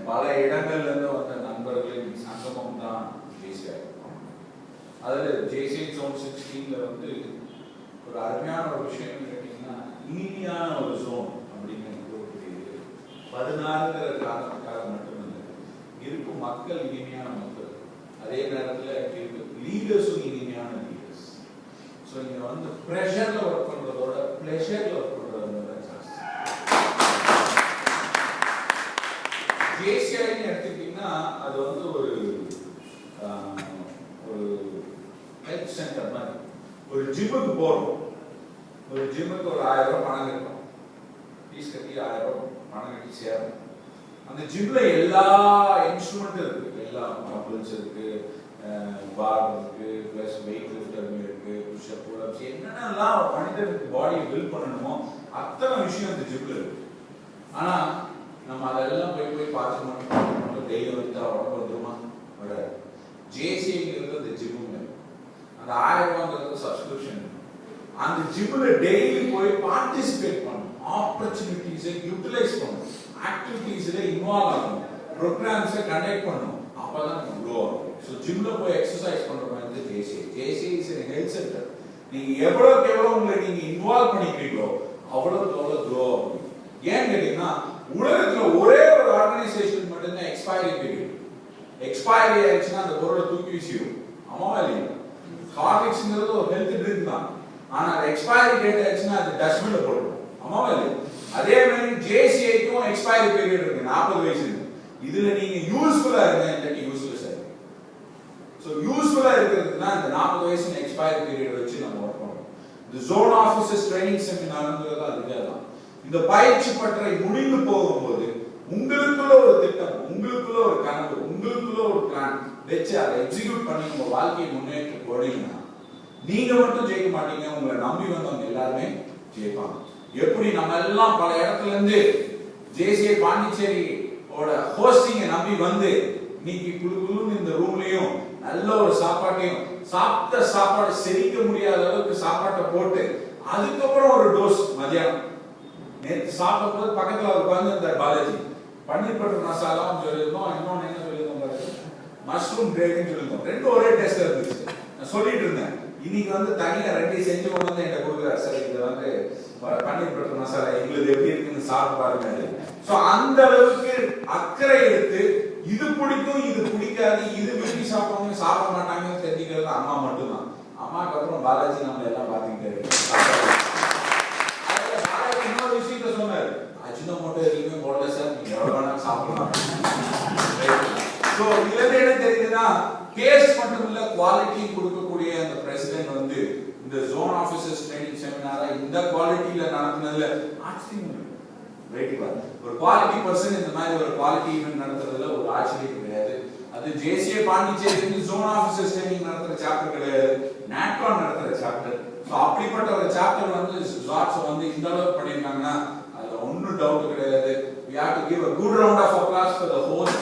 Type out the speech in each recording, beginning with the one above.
பல இடங்கள்ல இருந்து வந்த நண்பர்களின் சங்கமம் தான் ஜேசிஐ. அதில் ஜேசிஐ ஜோன் 16ல வந்து ஒரு அருமையான ஒரு விஷயம் கேட்டீங்கன்னா, இனிமையான ஒரு ஜோன் அப்படின்னு கூறக்கூடியது 16ங்கிற காரணத்துக்காக மட்டுமில்லை, இருக்கும் மக்கள் இனிமையான மக்கள், அதே நேரத்தில் இருக்கு லீடர்ஸும் இனிமையான லீடர்ஸ். ஸோ இங்கே வந்து ப்ரெஷரில் ஒர்க் பண்ணுறதோட ப்ளெஷரில் ஒர்க் பண்ணுறது தான் ஜாஸ்தி. ஜேசிஐன்னு எடுத்துக்கிட்டிங்கன்னா அது வந்து ஒரு ஹெல்த் சென்டர் மாதிரி. ஒரு ஜிம்முக்கு போகிறோம், ஒரு ஜிம்முக்கு ஒரு 1000 ரூபாய் பணம் கட்டணும், ஃபீஸ் கட்டி 1000 ரூபாய் பணம் கட்டி சேரணும். அந்த ஜிம்ல எல்லா இன்ஸ்ட்ருமெண்ட்டும் இருக்கு, எல்லா மப்பிள்ஸ் இருக்கு, பார் இருக்கு, பிளஸ் வெயிட் லிஃப்டர் இருக்கு, புஷ்அப் புல்அப்ஸ், என்னென்னலாம் மனிதனுக்கு பாடியை பில்ட் பண்ணணுமோ அத்தனை விஷயம் அந்த ஜிம்ல இருக்கு. ஆனா நம்ம அதெல்லாம் போய் பார்த்து மட்டும் டெய்லி வந்து உடம்பு வந்துருமா வராது. ஜேசிங்கிறது அந்த ஜிம்முங்க, அந்த 1000 ரூபாங்கிறது சப்ஸ்கிரிப்ஷன். அந்த ஜிம்ல டெய்லி போய் பார்ட்டிசிபேட் பண்ணணும், ஆப்பர்ச்சுனிட்டிஸை யூட்டிலைஸ் பண்ணணும், ஆக்டிவிட்டீஸ்ல இன்வால்வ் ஆகணும், ப்ரோக்ராம்ஸை கண்டக்ட் பண்ணணும். அப்பதான் நம்ம க்ரோ ஆகும். ஸோ ஜிம்ல போய் எக்ஸசைஸ் பண்ற மாதிரி JCI. JCI is a health centre. நீங்க எவ்வளவுக்கு எவ்வளவு உங்களை நீங்க இன்வால்வ் பண்ணிக்கிறீங்களோ அவ்வளவுக்கு எவ்வளவு க்ரோ ஆகும். ஏன்னு கேட்டீங்கன்னா, உலகத்துல ஒரே ஒரு ஆர்கனைசேஷன் மட்டும்தான் எக்ஸ்பைரி பீரியட். எக்ஸ்பைரி ஆயிடுச்சுன்னா அந்த பொருளை தூக்கி வீசிடும். ஆமாவா இல்லையா? ஹார்லிக்ஸ்ங்கிறது ஒரு ஹெல்த் ட்ரிங்க் தான், ஆனா அது எக்ஸ்பைரி டேட் ஆயிடுச்சுன்னா அது டஸ்ட்பின்ல போட்டுரும். ஆமாவா இல்லையா? அதே மாதிரி ஜேசிஐக்கும் எக்ஸ்பைரி பீரியட் இருக்கு, 40 வயசு. இதுல நீங்க யூஸ்ஃபுல்லா இருங்க, இல்லாட்டி யூஸ்லெஸ் ஆயிடும். சோ யூஸ்ஃபுல்லா இருக்கிறதுனா இந்த 40 வயசு எக்ஸ்பைரி பீரியட் வச்சு நம்ம ஒர்க் பண்ணணும். இந்த ஜோன் ஆபீசர்ஸ் ட்ரைனிங் செமினார்ங்கிறது அதுவே தான். இந்த பயிற்சி பட்டறை முடிந்து போகும்போது உங்களுக்குள்ள ஒரு திட்டம், உங்களுக்குள்ள ஒரு கனவு, உங்களுக்குள்ள ஒரு பிளான் வச்சு அதை எக்ஸிக்யூட் பண்ணி உங்க வாழ்க்கையை முன்னேற்ற போனீங்கன்னா நீங்க மட்டும் ஜெயிக்க மாட்டீங்க, உங்களை நம்பி வந்தவங்க எல்லாருமே ஜெயிப்பாங்க. எப்படி நம்ம எல்லாம் பல இடத்துல இருந்து ஜேசிஐ பாண்டிச்சேரி ஹோஸ்டிங்க நம்பி வந்து இன்னைக்கு குழுன்னு இந்த ரூம்லயும் நல்ல ஒரு சாப்பாட்டையும், சாப்பிட்ட சாப்பாடு செரிக்க முடியாத அளவுக்கு சாப்பாட்டை போட்டு அதுக்கப்புறம் ஒரு டோஸ் மதியானம் நேற்று சாப்பிடும் போது பக்கத்துல உட்கார்ந்து இந்த பாலாஜி பன்னீர் பட்டர் மசாலாவும் சொல்லியிருந்தோம், இன்னொன்னு என்ன சொல்லியிருந்தோம் பாருங்க, மஷ்ரூம் கிரேவின்னு சொல்லியிருந்தோம். ரெண்டும் ஒரே டேஸ்டா இருந்துச்சு. நான் சொல்லிட்டு இருந்தேன், இன்னைக்கு வந்து தனியா 2 செஞ்சு கொண்டு வந்து என்கிட்ட கொடுக்குறாரு. சார் இது வந்து பன்னீர் பட்டர் மசாலா எங்களுக்கு எப்படி இருக்குன்னு சாப்பிட்டு பாருங்க. சோ அந்த அளவுக்கு அக்கறை எடுத்து இது பிடிக்கும் இது பிடிக்காது, இது விரும்பி சாப்பிடுவாங்க சாப்பிட மாட்டாங்கன்னு தெரிஞ்சுக்கிறது அம்மா மட்டும்தான். அம்மாக்கு அப்புறம் பாலாஜி நம்ம எல்லாம் பாத்துக்கிட்டு பாலாஜி இன்னொரு விஷயத்த சொன்னாரு, அஜினோமோட்டோ எதுவுமே போடல சார், நீங்க எவ்வளவு வேணாலும் சாப்பிடலாம். சோ இதுல என்ன தெரியுதுன்னா, டேஸ்ட் மட்டும் இல்ல குவாலிட்டி கொடுக்கக்கூடிய அந்த பிரசிடென்ட் வந்து இந்த ஜோன் ஆபீசர்ஸ் ட்ரைனிங் செமினாரா இந்த குவாலிட்டியில நடத்துனதுல ஆச்சரியம். ஒரு குவாலிட்டி பர்சன் இந்த மாதிரி ஒரு குவாலிட்டி ஈவென்ட் நடத்துறதுல ஒரு ஆச்சரியம் கிடையாது. அது JCI Pondicherry zone officers training நடத்துற சாப்டர் கிடையாது, நாட்கான் நடத்துற சாப்டர். சோ அப்படிப்பட்ட ஒரு சாப்டர் வந்து ஜாட்ஸ் வந்து இந்த அளவுக்கு பண்ணிருக்காங்கன்னா அதுல ஒன்னும் டவுட் கிடையாது. We have to give a good round of applause for the host.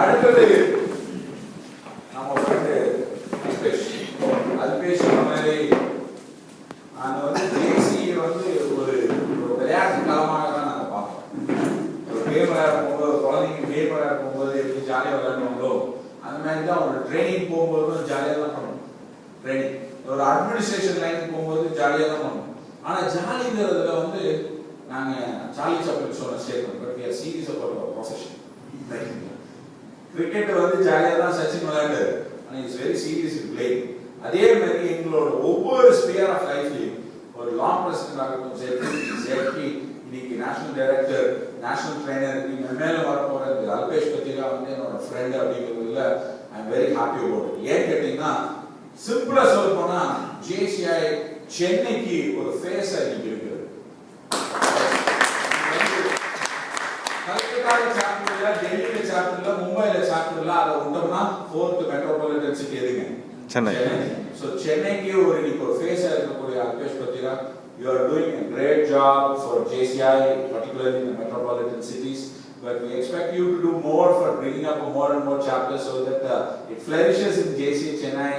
அடுத்தது நம்ம ஃப்ரெண்டு அல்பேஷ் மாதிரி நான் வந்து ஜேசி வந்து ஒரு விளையாட்டு களமாக தான் நாங்கள் பார்ப்போம். ஒரு கேம் விளையாட போகும்போது குழந்தைங்க கேம் விளையாட போகும்போது எப்படி ஜாலியாக விளையாடுவாங்களோ அந்த மாதிரி தான் ஒரு ட்ரைனிங் போகும்போது ஜாலியாக தான் பண்ணணும். ட்ரைனிங் ஒரு அட்மினிஸ்ட்ரேஷன் லைனுக்கு போகும்போது ஜாலியாக தான் பண்ணணும். ஆனால் ஜாலிங்கிறதுல வந்து நாங்கள் சார்லி சாப்ளின் சொன்ன statement, but we are serious about our profession. Cricket வந்து ஜாலியாக தான் சச்சின் விளையாடுறாரு, ஆனால் it's very serious in playing. அதே மாதிரி எங்களோட ஒவ்வொரு ஸ்பியர் ஆஃப் லைஃப்லையும் ஒரு லாங் பிரசிடென்ட் ஆகட்டும், சேஃப்டி இன்னைக்கு நேஷனல் டைரக்டர், நேஷனல் ட்ரைனர், நீங்கள் மேலே வரப்போகிற அல்பேஷ் பத்திரிகா வந்து என்னோட ஃப்ரெண்ட் அப்படிங்கிறதுல I am very happy about. ஏன் கேட்டீங்கன்னா சிம்பிளா சொல்ல போனா JCI சென்னைக்கு ஒரு ஃபேஸ் இன்னைக்கு இருக்கு. கல்கத்தால சாப்டர் இல்ல, டெல்லியில சாப்டர் இல்ல, மும்பைல சாப்டர் இல்ல, அத விட்டோம்னா 4th மெட்ரோபாலிட்டன் சிட்டி எதுங்க? சென்னை. So சென்னைக்கு ஒரு இன்னைக்கு ஒரு ஃபேஸா இருக்கக்கூடிய Alpesh Patra, you are doing a great job for JCI, particularly in the metropolitan cities. But we expect you to do more for bringing up more and more chapters so that it flourishes in JCI Chennai,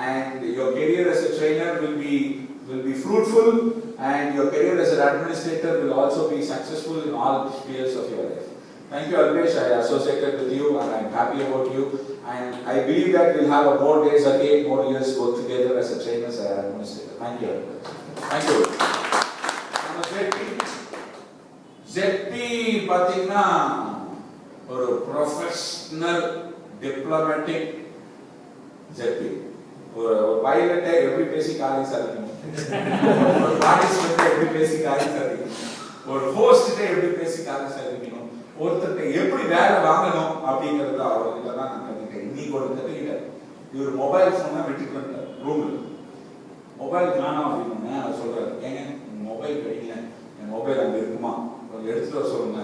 and your career as a trainer will be fruitful, and your career as an administrator will also be successful in all spheres of your life. Thank you, Alpesh. I associated with you and I'm happy about you, and I believe that we'll have more days again, more years work together as a trainer, as an administrator. Thank you, Alpesh. Thank you. ZP பாத்தீங்கன்னா ஒரு professional diplomatic ZP. ஒரு பைலட்டை எப்படி பேசி காரியம் சாதிக்கணும், ஒரு participant எப்படி பேசி காரியம் சாதிக்கணும், ஒரு ஹோஸ்ட்டை எப்படி பேசி காரியம் சாதிக்கணும், ஒருத்தர்கிட்ட எப்படி வேலை வாங்கணும் அப்படிங்கறது அவர்கிட்ட தான் நான் கத்துக்கிட்டேன். இன்னைக்கு ஒரு கத்துக்கிட்டேன். இவர் மொபைல் போனா விட்டுட்டு ரூம்ல மொபைல் காணோம் அப்படின்னு அவர் சொல்றாரு, ஏங்க மொபைல் கிடைக்கல, என் மொபைல் அங்க இருக்குமா, எடுத்துட்டு வர சொல்லுங்க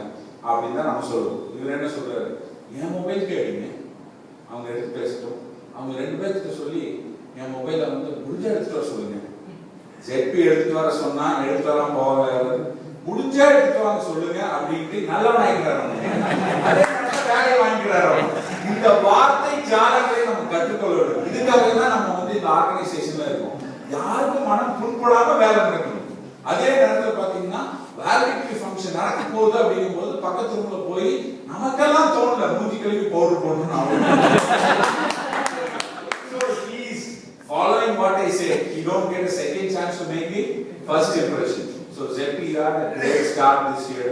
அப்படின்னு தான் நம்ம சொல்லுவோம். இவர் என்ன சொல்றாரு, என் மொபைல் கேட்டீங்க, அவங்க எடுத்து பேசட்டும், அவங்க 2 பேர்கிட்ட சொல்லி என் மொபைலை வந்து முடிஞ்சா எடுத்துட்டு வர சொல்லுங்க. ZP எடுத்துட்டு வர சொன்னா எடுத்துட்டு வராம போவாங்க, முடிஞ்சா எடுத்துட்டு வாங்க சொல்லுங்க அப்படின்ட்டு நல்லவன் ஆகிக்கிறாரு, அதே வேலையை வாங்கிக்கிறாரு. இந்த வார்த்தை ஜாலங்களை நம்ம கற்றுக்கொள்ளணும். இதுக்காக தான் நம்ம வந்து இந்த ஆர்கனைசேஷன்ல இருக்கோம். யாருக்கும் மனம் புண்படாம வேலை நடக்கணும். அதே நேரத்தில் பாத்தீங்கன்னா வேலிடிட்டி ஃபங்க்ஷன் நடக்கும் போது அப்படிங்கும் போது பக்கத்து ரூம்ல போய் நமக்கெல்லாம் தோணல மூஞ்சி கழுவி பவுடர் போடணும். So please, following what I say, you don't get a second chance to make the first impression. So ZP had a great start this year.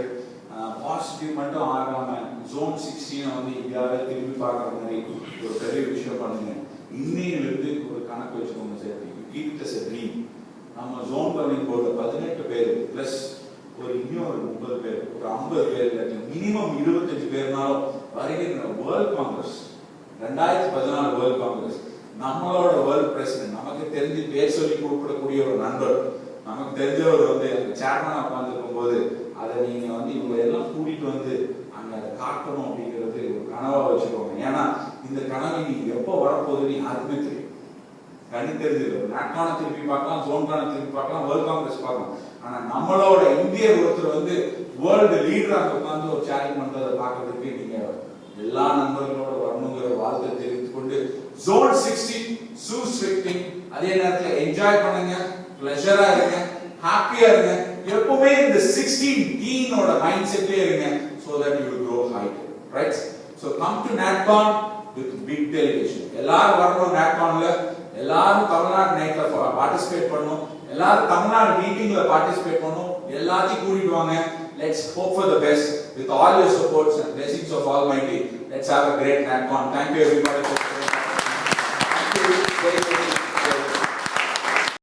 Positive மட்டும் ஆகாம zone 16 வந்து இந்தியாவை திரும்பி பார்க்குற மாதிரி ஒரு பெரிய விஷயம் பண்ணுங்க. இன்னையிலிருந்து ஒரு கணக்கு வச்சுக்கோங்க ZP. Keep it as a dream. நம்ம ஜோன் கவர்னிங் போர்டு 18 பேர் பிளஸ் ஒரு இன்னும் ஒரு 30 பேர், ஒரு 50 பேர், மினிமம் 25 பேர்னாலும் வருகிற வேர்ல்ட் காங்கிரஸ் 2014 வேர்ல்ட் காங்கிரஸ் நம்மளோட வேர்ல்ட் பிரசிடென்ட், நமக்கு தெரிஞ்சு பேர் சொல்லி கூப்பிடக்கூடிய ஒரு நண்பர், நமக்கு தெரிஞ்சவர் வந்து சேர்மனா உட்கார்ந்துருக்கும் போது அதை நீங்க வந்து இவங்க எல்லாம் கூட்டிட்டு வந்து அங்க அதை காட்டணும் அப்படிங்கிறது ஒரு கனவா வச்சுக்கோங்க. ஏன்னா இந்த கனவை நீ எப்போ வரப்போகுதுன்னு யாருக்குமே தெரியும். கண்ணு தெரிஞ்சது நாட்கான திருப்பி பார்க்கலாம், ஜோன்கான திருப்பி பார்க்கலாம், வேர்ல்ட் காங்கிரஸ் பார்க்கலாம். ஆனா நம்மளோட இந்திய ஒருத்தர் வந்து வேர்ல்டு லீடராக உட்கார்ந்து ஒரு சேலஞ்ச் பண்றதை பார்க்கறதுக்கு நீங்க எல்லா நண்பர்களோட வரணுங்கிற வாழ்த்தை தெரிவித்துக் கொண்டு ஜோன் 16 சூஸ்விக்டிங் அதே நேரத்தில் என்ஜாய் பண்ணுங்க, பிளஷரா இருங்க, ஹாப்பியா இருங்க, எப்பவுமே இந்த 16 டீனோட மைண்ட் செட்லயே இருங்க. So that you will grow high, right? So come to NatCon with big delegation. எல்லாரும் வரணும். NatConல எல்லாரும் தமிழ்நாடு நைட்ல பார்ட்டிசிபேட் பண்ணணும், எல்லாரும் தமிழ்நாடு மீட்டிங்ல பார்ட்டிசிபேட் பண்ணணும், எல்லாத்தையும் கூட்டிட்டு வாங்க. Let's hope for the best with all your supports and blessings of Almighty. Let's have a great NatCon. Thank you everybody.